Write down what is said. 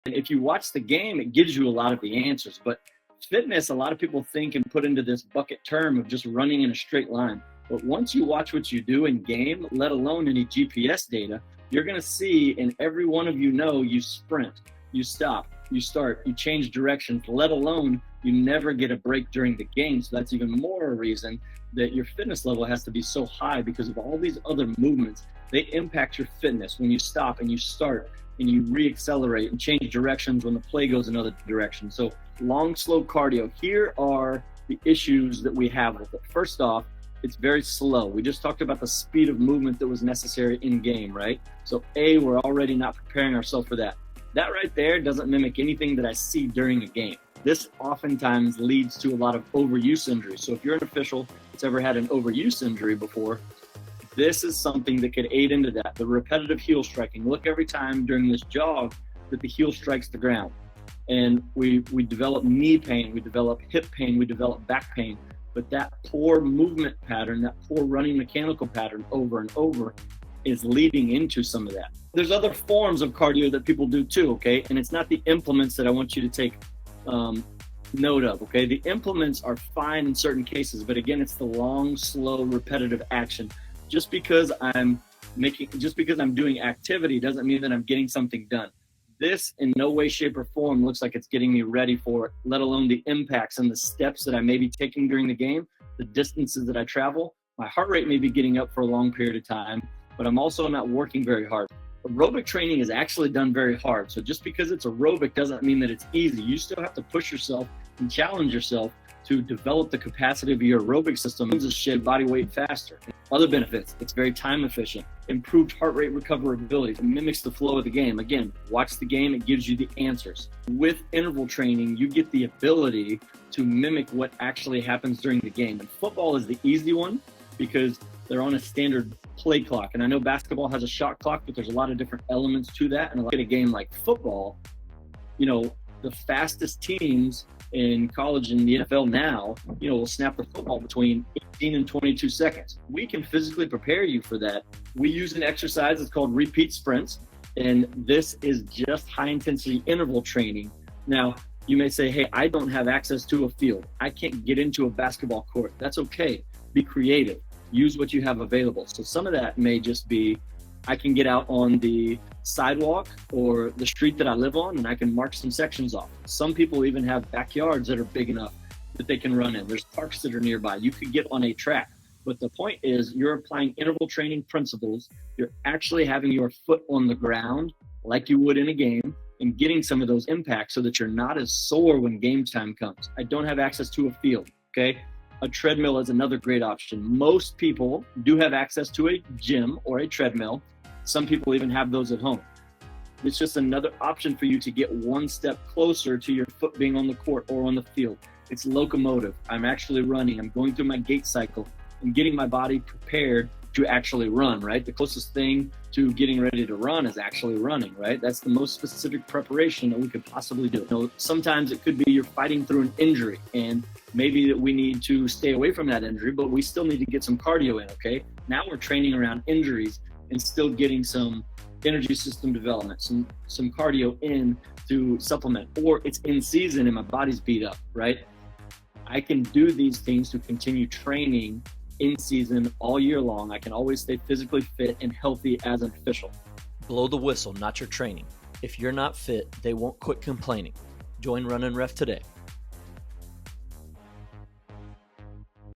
And if you watch the game, it gives you a lot of the answers. But fitness, a lot of people think and put into this bucket term of just running in a straight line. But once you watch what you do in game, let alone any GPS data, you're going to see in every one of you sprint, you stop, you start, you change directions, let alone you never get a break during the game. So that's even more a reason that your fitness level has to be so high, because of all these other movements. They impact your fitness when you stop and you start and you re-accelerate and change directions when the play goes another direction. So long, slow cardio. Here are the issues that we have with it. First off, it's very slow. We just talked about the speed of movement that was necessary in game, right? So we're already not preparing ourselves for that. That right there doesn't mimic anything that I see during a game. This oftentimes leads to a lot of overuse injuries. So if you're an official that's ever had an overuse injury before, this is something that could aid into that. The repetitive heel striking. Look every time during this jog that the heel strikes the ground. And we develop knee pain, we develop hip pain, we develop back pain. But that poor movement pattern, that poor running mechanical pattern over and over is leading into some of that. There's other forms of cardio that people do too, okay? And it's not the implements that I want you to take note of, okay? The implements are fine in certain cases, but again, it's the long, slow, repetitive action. Just because I'm doing activity doesn't mean that I'm getting something done. This in no way, shape, or form looks like it's getting me ready for it, let alone the impacts and the steps that I may be taking during the game, the distances that I travel. My heart rate may be getting up for a long period of time, but I'm also not working very hard. Aerobic training is actually done very hard. So just because it's aerobic doesn't mean that it's easy. You still have to push yourself and challenge yourself to develop the capacity of your aerobic system to shed body weight faster. Other benefits, it's very time efficient, improved heart rate recoverability, it mimics the flow of the game. Again, watch the game, it gives you the answers. With interval training, you get the ability to mimic what actually happens during the game. And football is the easy one because they're on a standard play clock. And I know basketball has a shot clock, but there's a lot of different elements to that. And look at a game like football, the fastest teams in college and the NFL now, will snap the football between 18 and 22 seconds. We can physically prepare you for that. We use an exercise that's called repeat sprints, and this is just high intensity interval training. Now, you may say, hey, I don't have access to a field. I can't get into a basketball court. That's okay. Be creative. Use what you have available. So some of that may just be, I can get out on the sidewalk or the street that I live on and I can mark some sections off. Some people even have backyards that are big enough that they can run in. There's parks that are nearby. You could get on a track. But the point is you're applying interval training principles. You're actually having your foot on the ground like you would in a game and getting some of those impacts so that you're not as sore when game time comes. I don't have access to a field, okay? A treadmill is another great option. Most people do have access to a gym or a treadmill. Some people even have those at home. It's just another option for you to get one step closer to your foot being on the court or on the field. It's locomotive. I'm actually running. I'm going through my gait cycle and getting my body prepared to actually run, right? The closest thing to getting ready to run is actually running, right? That's the most specific preparation that we could possibly do. Sometimes it could be you're fighting through an injury and maybe that we need to stay away from that injury, but we still need to get some cardio in, okay? Now we're training around injuries and still getting some energy system development, some cardio in to supplement, or it's in season and my body's beat up, right? I can do these things to continue training in season all year long. I can always stay physically fit and healthy as an official. Blow the whistle, not your training. If you're not fit, they won't quit complaining. Join Runnin Ref today.